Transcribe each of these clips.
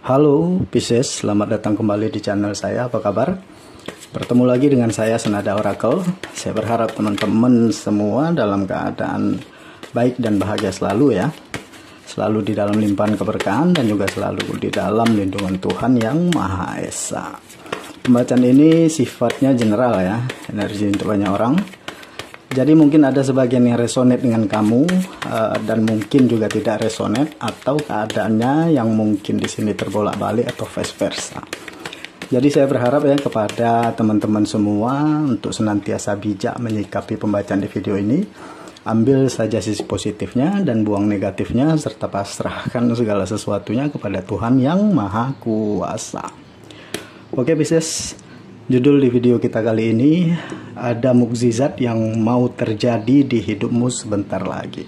Halo Pisces, selamat datang kembali di channel saya. Apa kabar? Bertemu lagi dengan saya Senada Oracle. Saya berharap teman-teman semua dalam keadaan baik dan bahagia selalu ya. Selalu di dalam limpahan keberkahan dan juga selalu di dalam lindungan Tuhan yang Maha Esa. Pembacaan ini sifatnya general ya, energi untuk banyak orang. Jadi mungkin ada sebagian yang resonate dengan kamu dan mungkin juga tidak resonate, atau keadaannya yang mungkin di sini terbolak-balik atau vice versa. Jadi saya berharap ya kepada teman-teman semua untuk senantiasa bijak menyikapi pembacaan di video ini. Ambil saja sisi positifnya dan buang negatifnya, serta pasrahkan segala sesuatunya kepada Tuhan yang Maha Kuasa. Oke Pisces, judul di video kita kali ini, ada mukjizat yang mau terjadi di hidupmu sebentar lagi.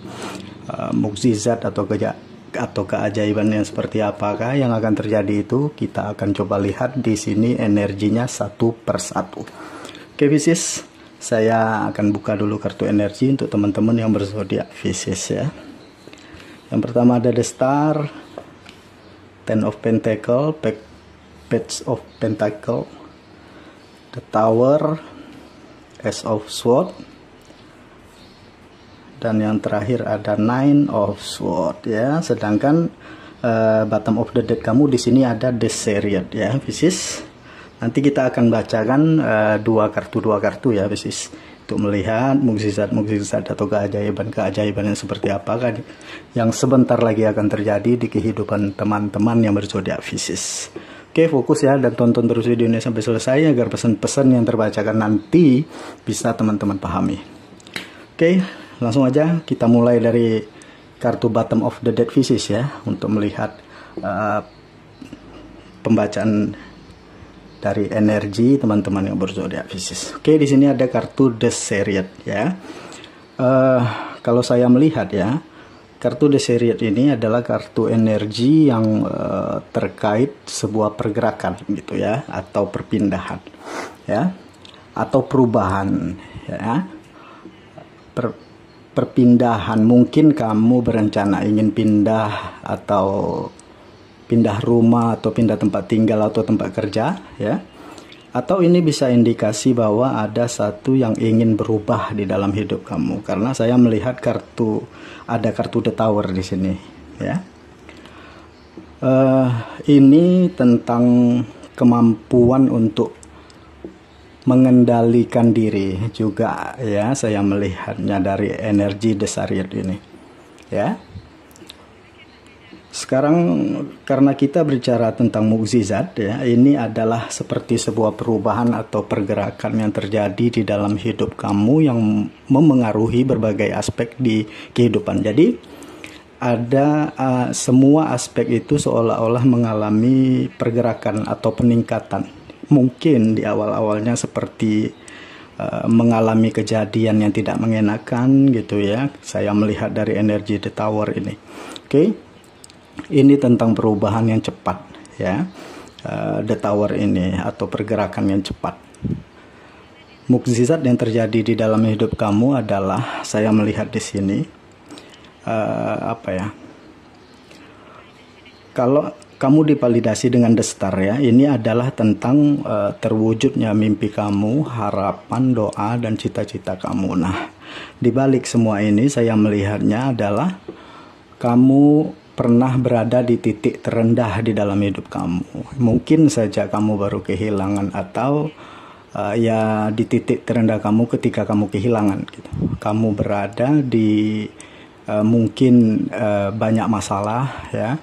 Mukjizat atau keajaiban yang seperti apakah yang akan terjadi itu kita akan coba lihat di sini energinya satu persatu. Oke Pisces, saya akan buka dulu kartu energi untuk teman-teman yang berzodiak Pisces ya. Yang pertama ada The Star, Ten of Pentacle, Page of Pentacle, The Tower, Ace of Sword, dan yang terakhir ada Nine of Sword ya. Sedangkan bottom of the deck kamu di sini ada The Chariot ya Pisces. Nanti kita akan bacakan dua kartu ya Pisces, untuk melihat mukjizat atau keajaiban yang seperti apakah yang sebentar lagi akan terjadi di kehidupan teman-teman yang berzodiak Pisces. Oke, fokus ya dan tonton terus video ini sampai selesai agar pesan-pesan yang terbacakan nanti bisa teman-teman pahami. Oke, langsung aja kita mulai dari kartu bottom of the deck Pisces ya, untuk melihat pembacaan dari energi teman-teman yang berzodiak Pisces. Oke, di sini ada kartu The Chariot ya. Kalau saya melihat ya, kartu The Chariot ini adalah kartu energi yang terkait sebuah pergerakan gitu ya, atau perpindahan ya, atau perubahan ya. Perpindahan, mungkin kamu berencana ingin pindah atau pindah rumah atau pindah tempat tinggal atau tempat kerja ya. Atau ini bisa indikasi bahwa ada satu yang ingin berubah di dalam hidup kamu, karena saya melihat ada kartu The Tower di sini ya. Ini tentang kemampuan untuk mengendalikan diri juga ya, saya melihatnya dari energi The Chariot ini ya. Sekarang karena kita bicara tentang mukjizat ya, ini adalah seperti sebuah perubahan atau pergerakan yang terjadi di dalam hidup kamu yang memengaruhi berbagai aspek di kehidupan. Jadi ada semua aspek itu seolah-olah mengalami pergerakan atau peningkatan. Mungkin di awal-awalnya seperti mengalami kejadian yang tidak mengenakan gitu ya. Saya melihat dari energi The Tower ini. Oke. Ini tentang perubahan yang cepat ya, The Tower ini, atau pergerakan yang cepat. Mukjizat yang terjadi di dalam hidup kamu adalah, saya melihat di sini kalau kamu divalidasi dengan The Star ya, ini adalah tentang terwujudnya mimpi kamu, harapan, doa, dan cita-cita kamu. Nah, di balik semua ini saya melihatnya adalah kamu pernah berada di titik terendah di dalam hidup kamu. Mungkin saja kamu baru kehilangan, atau ya di titik terendah kamu ketika kamu kehilangan gitu. Kamu berada di mungkin banyak masalah ya,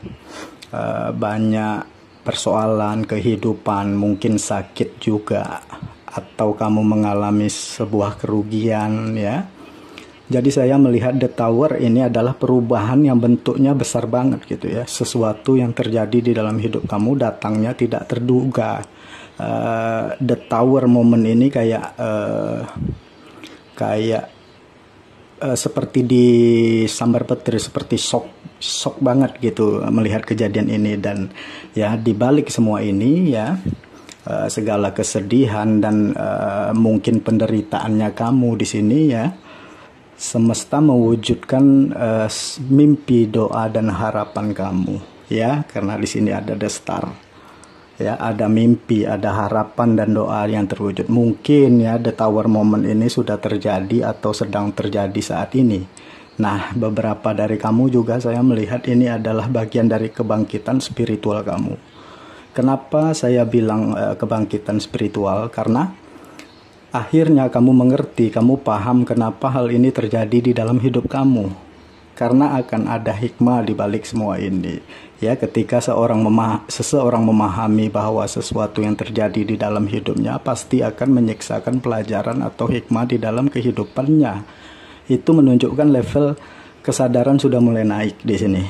banyak persoalan kehidupan, mungkin sakit juga, atau kamu mengalami sebuah kerugian ya. Jadi saya melihat The Tower ini adalah perubahan yang bentuknya besar banget gitu ya. Sesuatu yang terjadi di dalam hidup kamu datangnya tidak terduga. The Tower moment ini kayak seperti di sambar petir, seperti shock banget gitu melihat kejadian ini. Dan ya di balik semua ini ya, segala kesedihan dan mungkin penderitaannya kamu di sini ya, semesta mewujudkan mimpi, doa, dan harapan kamu ya, karena di sini ada the star. Ya, ada mimpi, ada harapan dan doa yang terwujud. Mungkin ya the tower moment ini sudah terjadi atau sedang terjadi saat ini. Nah, beberapa dari kamu juga saya melihat ini adalah bagian dari kebangkitan spiritual kamu. Kenapa saya bilang kebangkitan spiritual? Karena akhirnya kamu mengerti, kamu paham kenapa hal ini terjadi di dalam hidup kamu. Karena akan ada hikmah di balik semua ini. Ya, ketika seseorang memahami bahwa sesuatu yang terjadi di dalam hidupnya pasti akan menyiksakan pelajaran atau hikmah di dalam kehidupannya. Itu menunjukkan level kesadaran sudah mulai naik di sini.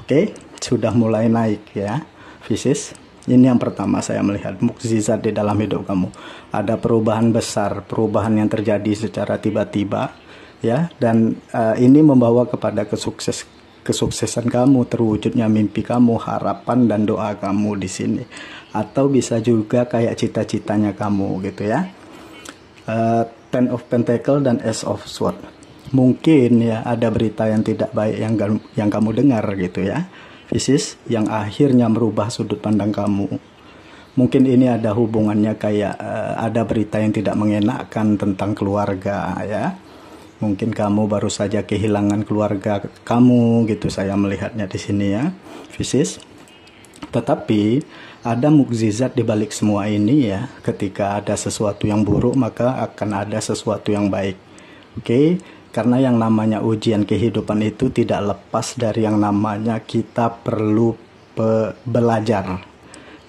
Oke, sudah mulai naik ya, Pisces. Ini yang pertama saya melihat mukjizat di dalam hidup kamu. Ada perubahan besar, perubahan yang terjadi secara tiba-tiba. Ya, dan ini membawa kepada kesuksesan kamu, terwujudnya mimpi kamu, harapan dan doa kamu di sini. Atau bisa juga kayak cita-citanya kamu gitu ya. Ten of Pentacle dan Ace of Sword. Mungkin ya ada berita yang tidak baik yang kamu dengar gitu ya, Pisces, yang akhirnya merubah sudut pandang kamu. Mungkin ini ada hubungannya kayak ada berita yang tidak mengenakan tentang keluarga ya. Mungkin kamu baru saja kehilangan keluarga kamu gitu, saya melihatnya di sini ya, Pisces. Tetapi ada mukjizat di balik semua ini ya. Ketika ada sesuatu yang buruk maka akan ada sesuatu yang baik. Oke, karena yang namanya ujian kehidupan itu tidak lepas dari yang namanya kita perlu belajar.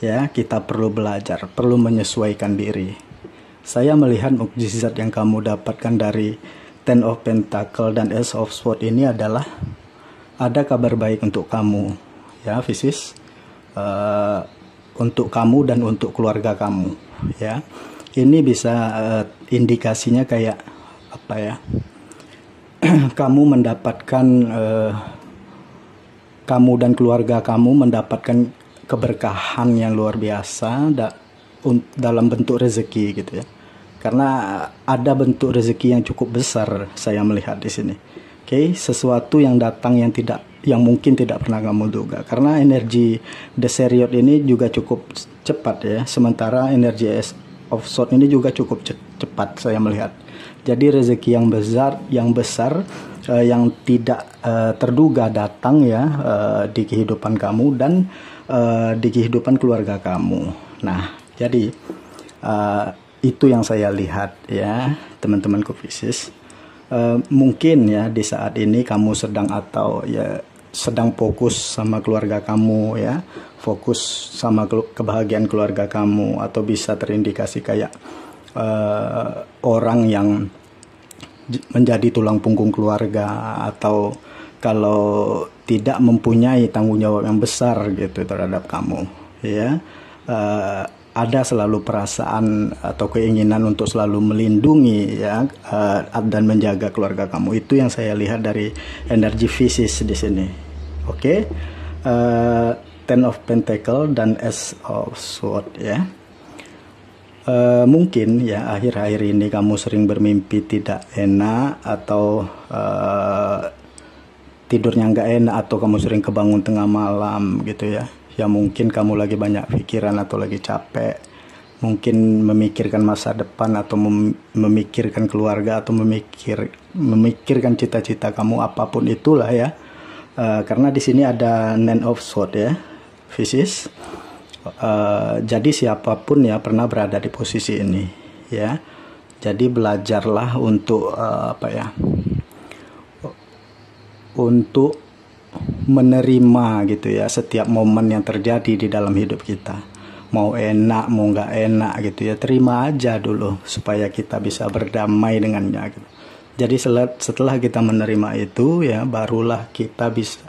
Ya, kita perlu belajar, perlu menyesuaikan diri. Saya melihat mukjizat yang kamu dapatkan dari Ten of Pentacle dan Ace of Sword ini adalah ada kabar baik untuk kamu ya, Pisces, untuk kamu dan untuk keluarga kamu ya. Ini bisa indikasinya kayak apa ya, kamu mendapatkan kamu dan keluarga kamu mendapatkan keberkahan yang luar biasa dalam bentuk rezeki gitu ya. Karena ada bentuk rezeki yang cukup besar saya melihat di sini. Oke, sesuatu yang datang yang mungkin tidak pernah kamu duga. Karena energi The Chariot ini juga cukup cepat ya. Sementara energi Ace of Swords ini juga cukup cepat saya melihat. Jadi rezeki yang besar yang tidak terduga datang ya di kehidupan kamu dan di kehidupan keluarga kamu. Nah, jadi itu yang saya lihat ya, teman-temanku Pisces. Mungkin ya di saat ini kamu sedang fokus sama keluarga kamu ya, fokus sama kebahagiaan keluarga kamu, atau bisa terindikasi kayak orang yang menjadi tulang punggung keluarga, atau kalau tidak mempunyai tanggung jawab yang besar gitu terhadap kamu ya. Ada selalu perasaan atau keinginan untuk selalu melindungi ya dan menjaga keluarga kamu. Itu yang saya lihat dari energi Pisces di sini. Oke, Ten of Pentacle dan Ace of Sword ya. Mungkin ya akhir-akhir ini kamu sering bermimpi tidak enak, atau tidurnya nggak enak, atau kamu sering kebangun tengah malam gitu ya. Ya mungkin kamu lagi banyak pikiran atau lagi capek, mungkin memikirkan masa depan, atau memikirkan keluarga, atau memikirkan cita-cita kamu, apapun itulah ya. Karena di sini ada Nine of Swords ya, Pisces. Jadi siapapun ya pernah berada di posisi ini ya. Jadi belajarlah untuk untuk menerima gitu ya setiap momen yang terjadi di dalam hidup kita. Mau enak mau nggak enak gitu ya, terima aja dulu supaya kita bisa berdamai dengannya gitu. Jadi setelah kita menerima itu ya, barulah kita bisa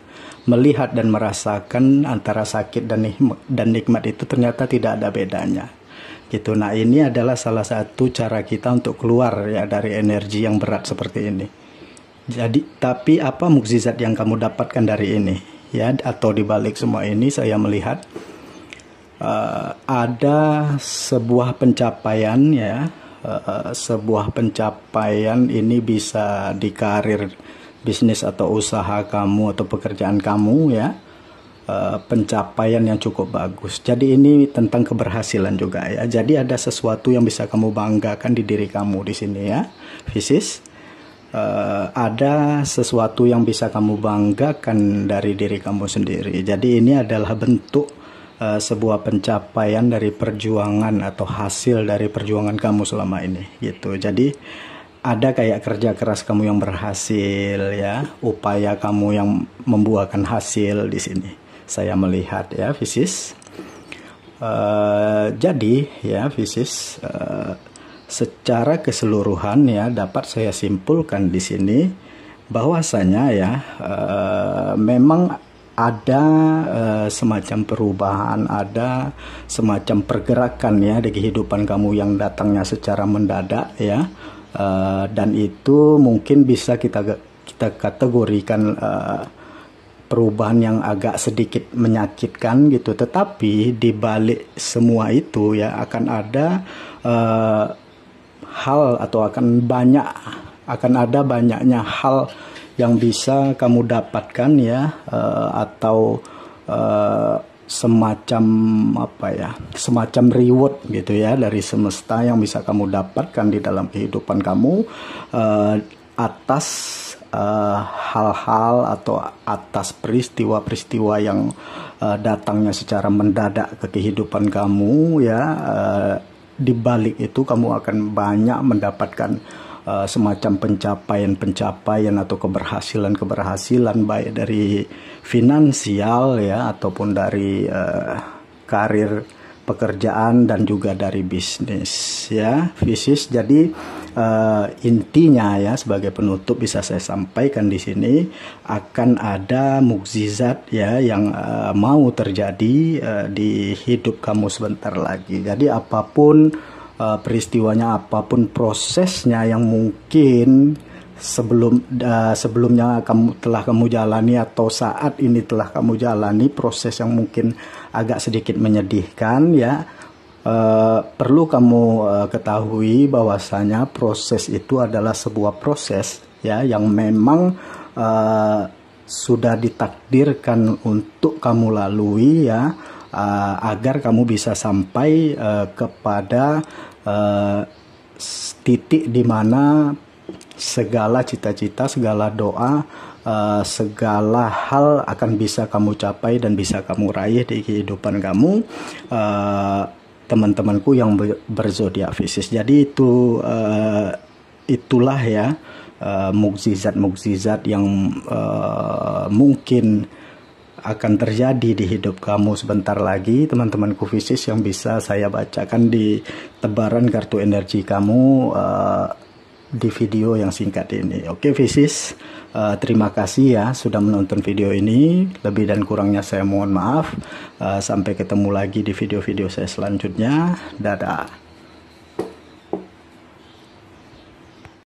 melihat dan merasakan antara sakit dan nikmat itu ternyata tidak ada bedanya gitu. Nah, ini adalah salah satu cara kita untuk keluar ya dari energi yang berat seperti ini. Jadi, tapi apa mukjizat yang kamu dapatkan dari ini ya, atau di balik semua ini saya melihat ada sebuah pencapaian ya, sebuah pencapaian ini bisa di karir, bisnis atau usaha kamu atau pekerjaan kamu ya. pencapaian yang cukup bagus. Jadi ini tentang keberhasilan juga ya. Jadi ada sesuatu yang bisa kamu banggakan di diri kamu di sini ya, Pisces. Ada sesuatu yang bisa kamu banggakan dari diri kamu sendiri. Jadi ini adalah bentuk sebuah pencapaian dari perjuangan atau hasil dari perjuangan kamu selama ini gitu. Jadi ada kayak kerja keras kamu yang berhasil ya, upaya kamu yang membuahkan hasil di sini. Saya melihat ya, Pisces. Jadi ya, Pisces, secara keseluruhan ya dapat saya simpulkan di sini bahwasanya ya memang ada semacam perubahan, ada semacam pergerakan ya di kehidupan kamu yang datangnya secara mendadak ya, dan itu mungkin bisa kita kategorikan perubahan yang agak sedikit menyakitkan gitu. Tetapi di balik semua itu ya akan ada hal atau akan ada banyaknya hal yang bisa kamu dapatkan ya, atau semacam apa ya, semacam reward gitu ya dari semesta yang bisa kamu dapatkan di dalam kehidupan kamu atas hal-hal atau atas peristiwa-peristiwa yang datangnya secara mendadak ke kehidupan kamu ya. Di balik itu kamu akan banyak mendapatkan semacam pencapaian atau keberhasilan baik dari finansial ya, ataupun dari karir pekerjaan dan juga dari bisnis ya, Pisces. Jadi intinya ya, sebagai penutup bisa saya sampaikan di sini akan ada mukjizat ya yang mau terjadi di hidup kamu sebentar lagi. Jadi apapun peristiwanya, apapun prosesnya yang mungkin sebelumnya kamu jalani atau saat ini telah kamu jalani, proses yang mungkin agak sedikit menyedihkan ya, perlu kamu ketahui bahwasanya proses itu adalah sebuah proses ya yang memang sudah ditakdirkan untuk kamu lalui ya, agar kamu bisa sampai kepada titik di mana segala cita-cita, segala doa, segala hal akan bisa kamu capai dan bisa kamu raih di kehidupan kamu, teman-temanku yang berzodiak Pisces. Jadi itulah ya mukjizat yang mungkin akan terjadi di hidup kamu sebentar lagi, teman-temanku Pisces, yang bisa saya bacakan di tebaran kartu energi kamu di video yang singkat ini. Oke Pisces, terima kasih ya sudah menonton video ini. Lebih dan kurangnya saya mohon maaf. Sampai ketemu lagi di video-video saya selanjutnya. Dadah.